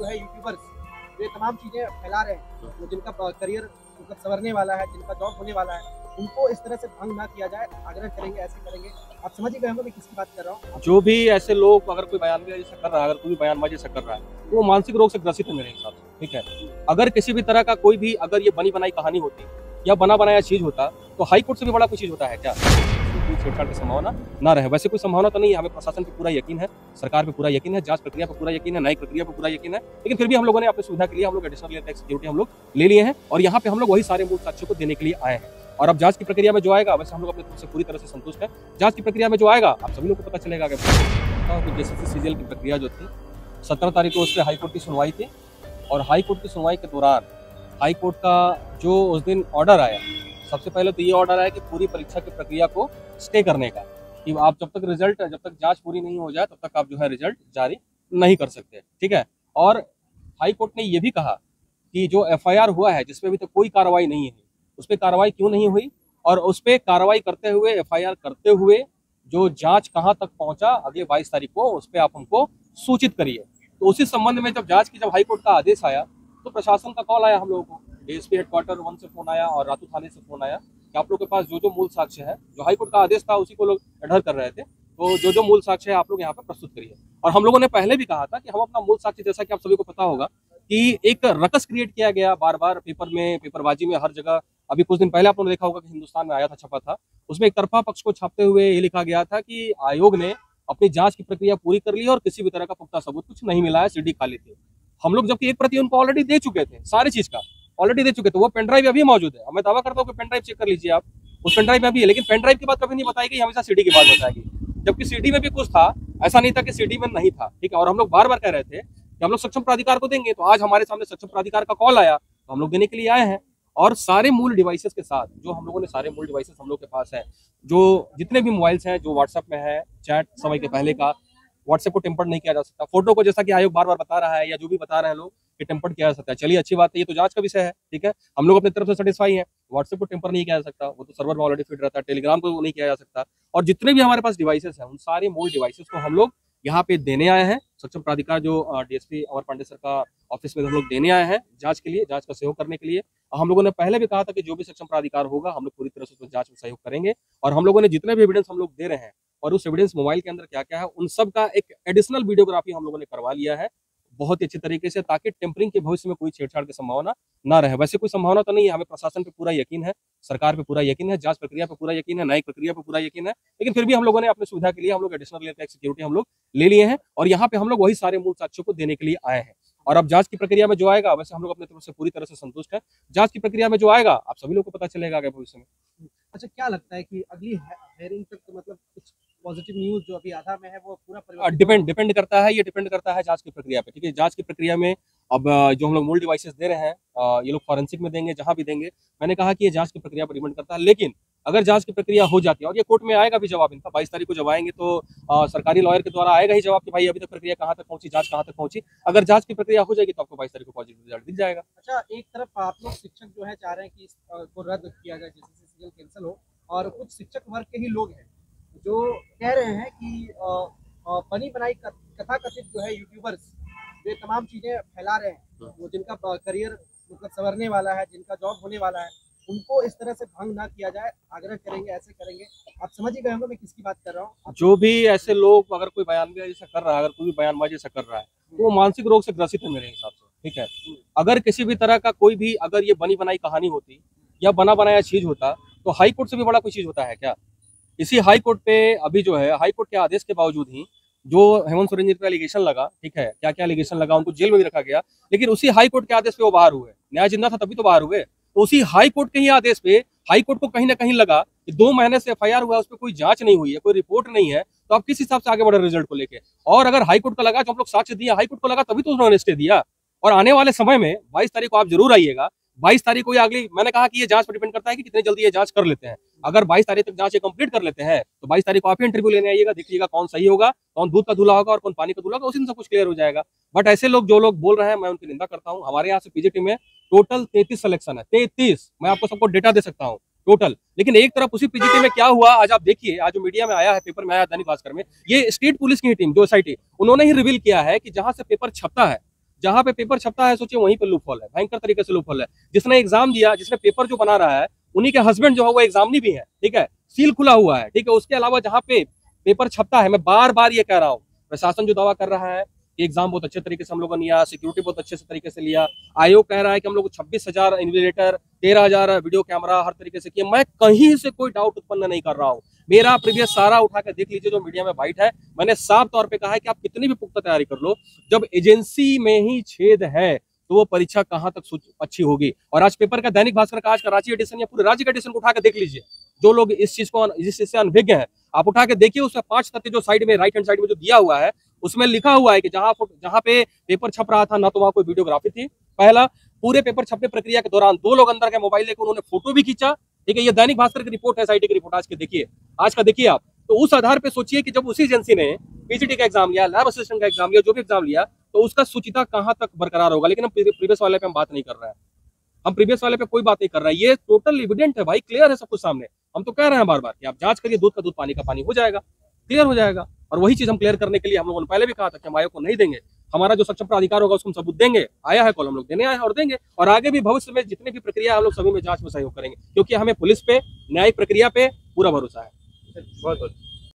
जो है यूट्यूबर्स ये तमाम चीजें फैला रहे हैं, तो जिनका करियर मतलब संवरने वाला है, जिनका जॉब होने वाला है, उनको इस तरह से भंग ना किया जाए। आग्रह करेंगे, ऐसे करेंगे। आप समझ ही गए होंगे मैं किसकी बात कर रहा हूँ। जो भी ऐसे लोग अगर कोई बयानबाजी ऐसा कर रहा है, अगर कोई बयानबाजी ऐसा कर रहा है, तो वो मानसिक रोग से ग्रसित है मेरे हिसाब से। ठीक है, अगर किसी भी तरह का कोई भी अगर ये बनी बनाई कहानी होती या बना बनाया चीज होता, तो हाई कोर्ट से भी बड़ा कोई चीज होता है क्या? कोई छेड़छाड़ की संभावना ना रहे। वैसे कोई संभावना तो नहीं है। हमें प्रशासन पे पूरा यकीन है, सरकार पे पूरा यकीन है, जांच प्रक्रिया पे पूरा यकीन है, न्यायिक प्रक्रिया पे पूरा यकीन है। लेकिन फिर भी हम लोगों ने अपनी सुविधा के लिए हम लोग एडिशनल लेयर सिक्योरिटी हम लोग ले लिए हैं और यहाँ पे हम लोग वही सारे मूल साक्ष्यों को देने के लिए आए हैं। और अब जांच की प्रक्रिया में जो आएगा, वैसे हम लोग अपने से पूरी तरह से संतुष्ट हैं। जांच की प्रक्रिया में जो आएगा आप सभी लोग को पता चलेगा। जेसीसी सीजीएल की प्रक्रिया जो थी 17 तारीख को उस पर हाईकोर्ट की सुनवाई थी और हाईकोर्ट की सुनवाई के दौरान हाईकोर्ट का जो उस दिन ऑर्डर आया, सबसे पहले तो ये ऑर्डर आया कि पूरी परीक्षा की प्रक्रिया को स्टे करने का, कि आप जब तक जांच पूरी नहीं हो जाए तब तक आप जो है रिजल्ट जारी नहीं कर सकते। ठीक है, और हाईकोर्ट ने ये भी कहा कि जो एफआईआर हुआ है जिसपे अभी तक कोई कार्रवाई नहीं है, उस पर कार्रवाई क्यों नहीं हुई और उस पर कार्रवाई करते हुए एफआईआर करते हुए जो जांच कहां तक पहुंचा अगले 22 तारीख को, उस पर आप हमको सूचित करिए। तो उसी संबंध में जब हाईकोर्ट का आदेश आया तो प्रशासन का कॉल आया हम लोगों को, डीएसपी हेडक्वार्टर 1 से फोन आया और रातू थाने से फोन आया कि आप लोग के पास जो जो मूल साक्ष्य है, जो हाईकोर्ट का आदेश था उसी को लोग अडर कर रहे थे, तो जो जो मूल साक्ष्य है आप लोग यहाँ पे प्रस्तुत करिए। और हम लोगों ने पहले भी कहा था कि हम अपना मूल साक्ष्य, जैसा कि आप सभी को पता होगा कि एक रकस क्रिएट किया गया बार बार पेपर में, पेपरबाजी में, हर जगह। अभी कुछ दिन पहले आप लोगों ने देखा होगा कि हिंदुस्तान में आया था, छपा था, उसमें एक तरफा पक्ष को छापते हुए ये लिखा गया था कि आयोग ने अपनी जांच की प्रक्रिया पूरी कर ली और किसी भी तरह का पुख्ता सबूत कुछ नहीं मिला है, सीडी खाली थी। हम लोग जबकि एक प्रति उनको ऑलरेडी दे चुके थे, सारी चीज का ऑलरेडी दे चुके थे। वो पेन ड्राइव अभी मौजूद है, मैं दावा करता हूँ कि पेन ड्राइव चेक कर लीजिए आप, उस पेन ड्राइव में अभी है। लेकिन पेन ड्राइव की बात कभी नहीं बताई गई, हमेशा सीडी की बात बताई गई, जबकि सीडी में भी कुछ था, ऐसा नहीं था कि सीडी में नहीं था। ठीक है, और हम लोग बार बार कह रहे थे कि हम लोग सक्षम प्राधिकार को देंगे, तो आज हमारे सामने सक्षम प्राधिकार का कॉल आया तो हम लोग देने के लिए आए हैं। और सारे मूल डिवाइसेस के साथ जो हम लोगों ने, सारे मूल डिवाइसेस हम लोग के पास है, जो जितने भी मोबाइल्स हैं, जो व्हाट्सएप में है, चैट समय के पहले का, व्हाट्सएप को टेम्पर्ड नहीं किया जा सकता, फोटो को जैसा कि आयोग बार बार बता रहा है या जो भी बता रहे हैं लोग कि टेम्पर्ड किया जा सकता है। चलिए अच्छी बात है, ये तो जांच का विषय है। ठीक है, हम लोग अपनी तरफ से सेटिस्फाई है। व्हाट्सएप को टेम्पर नहीं किया जा सकता, वो तो सर्वर में ऑलरेडी फीड रहता है। टेलीग्राम को नहीं किया जा सकता। और जितने भी हमारे पास डिवाइसेस हैं, उन सारे मूल डिवाइसेस को हम लोग यहाँ पे देने आए हैं। सक्षम प्राधिकार जो डीएसपी अमर पांडे सर का ऑफिस में हम लोग देने आए हैं जांच के लिए, जांच का सहयोग करने के लिए। हम लोगों ने पहले भी कहा था कि जो भी सक्षम प्राधिकार होगा हम लोग पूरी तरह से उसमें जांच में सहयोग करेंगे। और हम लोगों ने जितने भी एविडेंस हम लोग दे रहे हैं और उस एविडेंस मोबाइल के अंदर क्या क्या है, उन सब का एक एडिशनल वीडियोग्राफी हम लोगों ने करवा लिया है बहुत ही अच्छी तरीके से, ताकि टेम्परिंग के भविष्य में कोई छेड़छाड़ की संभावना ना रहे। वैसे कोई संभावना तो नहीं है। हमें प्रशासन पे पूरा यकीन है, सरकार पे पूरा यकीन है, जांच प्रक्रिया पे पूरा यकीन है, न्यायिक प्रक्रिया पे पूरा यकीन है। लेकिन फिर भी हम लोगों ने अपनी सुविधा के लिए हम लोग एडिशनल लेयर सिक्योरिटी हम लोग ले लिए हैं और यहाँ पे हम लोग वही सारे मूल साक्ष्यों को देने के लिए आए हैं। और अब जांच की प्रक्रिया में जो आएगा, वैसे हम लोग अपनी तरफ से पूरी तरह से संतुष्ट हैं। जांच की प्रक्रिया में जो आएगा आप सभी लोग को पता चलेगा आगे भविष्य में। अच्छा, क्या लगता है कि अगली हेयरिंग तक तो मतलब कुछ पॉजिटिव न्यूज जो अभी आधा में है वो पूरा परिवर्तित डिपेंड करता है, ये डिपेंड करता है जांच की प्रक्रिया पे। ठीक है, जांच की प्रक्रिया में अब जो हम लोग मूल डिवाइसेस दे रहे हैं, ये लोग फॉरेंसिक में देंगे, जहां भी देंगे, मैंने कहा कि ये जांच की प्रक्रिया पर डिपेंड करता है। लेकिन अगर जांच की प्रक्रिया हो जाती है और ये कोर्ट में आएगा भी जवाब इनका, 22 तारीख को जब आएंगे तो सरकारी लॉयर के द्वारा आएगा ही जवाब कि भाई अभी तक प्रक्रिया कहाँ तक पहुंची, जांच कहाँ तक पहुंची। अगर जांच की प्रक्रिया हो जाएगी तो आपको 22 तारीख को पॉजिटिव रिजल्ट दिख जाएगा। अच्छा, एक तरफ आप लोग शिक्षक जो है चाह रहे हैं कि इसको रद्द किया जाए, जेसीसी सीजीएल कैंसिल हो, और कुछ शिक्षक वर्ग के ही लोग हैं जो कह रहे हैं कि बनी बनाई कथा कथित जो है यूट्यूबर्स ये तमाम चीजें फैला रहे हैं, वो जिनका करियर मतलब संवरने वाला है, जिनका जॉब होने वाला है, उनको इस तरह से भंग ना किया जाए। आग्रह करेंगे, ऐसे करेंगे। आप समझ ही गए होंगे मैं किसकी बात कर रहा हूँ। जो भी ऐसे लोग अगर कोई बयानबाजी ऐसा कर रहा है, अगर कोई बयानबाजी ऐसा कर रहा है, तो वो मानसिक रोग से ग्रसित है मेरे हिसाब से। ठीक है, अगर किसी भी तरह का कोई भी अगर ये बनी बनाई कहानी होती या बना बनाया चीज होता, तो हाई कोर्ट से भी बड़ा कोई चीज होता है क्या? इसी हाई कोर्ट पे अभी जो है, हाई कोर्ट के आदेश के बावजूद ही जो हेमंत सोरेन जी पे एलिगेशन लगा, ठीक है, क्या क्या एलिगेशन लगा, उनको जेल में भी रखा गया, लेकिन उसी हाई कोर्ट के आदेश पे वो बाहर हुए। न्याय जिंदा था तभी तो बाहर हुए। तो उसी हाई कोर्ट के ही आदेश पे हाई कोर्ट को कहीं ना कहीं लगा कि 2 महीने से एफआईआर हुआ है, उस पर कोई जांच नहीं हुई है, कोई रिपोर्ट नहीं है, तो आप किस हिसाब से आगे बढ़े रिजल्ट को लेके। और अगर हाई कोर्ट का लगा, जो हम लोग साक्ष्य दिया, हाई कोर्ट को लगा तभी तो उन्होंने स्टे दिया। और आने वाले समय में 22 तारीख को आप जरूर आइएगा। 22 तारीख को अगली, मैंने कहा कि ये जांच पर डिपेंड करता है कि कितनी जल्दी ये जांच कर लेते हैं। अगर 22 तारीख तक जांच ये कंप्लीट कर लेते हैं तो 22 तारीख को आप ही इंटरव्यू लेने आइएगा, देखिएगा कौन सही होगा, कौन दूध का दूल्हा होगा और कौन पानी का दूल्हा होगा, उसी दिन सब कुछ क्लियर हो जाएगा। बट ऐसे लोग जो लोग बोल रहे हैं, मैं उनकी निंदा करता हूँ। हमारे यहाँ से पीजीटी में टोटल 33 सिलेक्शन है, 33। मैं आपको सबको डेटा दे सकता हूँ टोटल। लेकिन एक तरफ उसी पीजीटी में क्या हुआ, आज आप देखिए, आज जो मीडिया में आया है, पेपर में आया, दैनिक भास्कर में, ये स्टेट पुलिस की टीम जो एसआईटी, उन्होंने ही रिवील किया है कि जहां से पेपर छपता है, जहाँ पे पेपर छपता है सोचिए वहीं पे लूपहोल है, भयंकर तरीके से लूपहोल है। जिसने एग्जाम दिया, जिसने पेपर जो बना रहा है, उन्हीं के हस्बैंड जो है वो एग्जामिनी भी है, ठीक है, सील खुला हुआ है, ठीक है। उसके अलावा जहाँ पे पेपर छपता है, मैं बार बार ये कह रहा हूँ, प्रशासन जो दावा कर रहा है कि एग्जाम बहुत अच्छे तरीके से हम लोगों ने लिया, सिक्योरिटी बहुत अच्छे से तरीके से लिया, आयोग कह रहा है कि हम लोग 26,000 इन्विजिलेटर, 13,000 वीडियो कैमरा हर तरीके से किए, मैं कहीं से कोई डाउट उत्पन्न नहीं कर रहा हूँ। मेरा प्रीवियस सारा उठा के देख लीजिए जो मीडिया में वाइट है, मैंने साफ तौर पे कहा है कि आप कितनी भी पुख्ता तैयारी कर लो, जब एजेंसी में ही छेद है तो वो परीक्षा कहाँ तक अच्छी होगी। और आज पेपर का दैनिक भास्कर का आज का रांची एडिशन या पूरे राज्य का एडिशन को उठा के देख लीजिए, जो लोग इस चीज से अनभिज्ञ है, आप उठा के देखिए, उसमें 5 तथ्य जो साइड में राइट हैंड साइड में जो दिया हुआ है उसमें लिखा हुआ है कि जहां पे पेपर छप रहा था ना तो वहां कोई वीडियोग्राफी थी। पहला, पूरे पेपर छपने प्रक्रिया के दौरान 2 लोग अंदर के मोबाइल लेकर उन्होंने फोटो भी खींचा, ठीक है। ये दैनिक भास्कर की रिपोर्ट है, SIT की रिपोर्ट आज का देखिए आप। तो उस आधार पे सोचिए कि जब उसी एजेंसी ने PGT का एग्जाम लिया, लैब असिस्टेंट का एग्जाम लिया, जो भी एग्जाम लिया, तो उसका सुचिता कहां तक बरकरार होगा। लेकिन हम प्रीवियस वाले पे हम बात नहीं कर रहे हैं, हम प्रीवियस वाले पे कोई बात नहीं कर रहा है। ये टोटल एविडेंट है भाई, क्लियर है सब कुछ सामने। हम तो कह रहे हैं बार बार कि आप जांच करिए, दूध का दूध पानी का पानी हो जाएगा, क्लियर हो जाएगा। और वही चीज हम क्लियर करने के लिए हम लोगों ने पहले भी कहा था कि हम आयोग को नहीं देंगे, हमारा जो सक्षम प्राधिकार होगा उसको हम सबूत देंगे, आया है कॉल, हम लोग देने आए हैं और देंगे। और आगे भी भविष्य में जितनी भी प्रक्रिया हम लोग सभी में जांच में सहयोग करेंगे, क्योंकि हमें पुलिस पे, न्यायिक प्रक्रिया पे पूरा भरोसा है। बहुत बहुत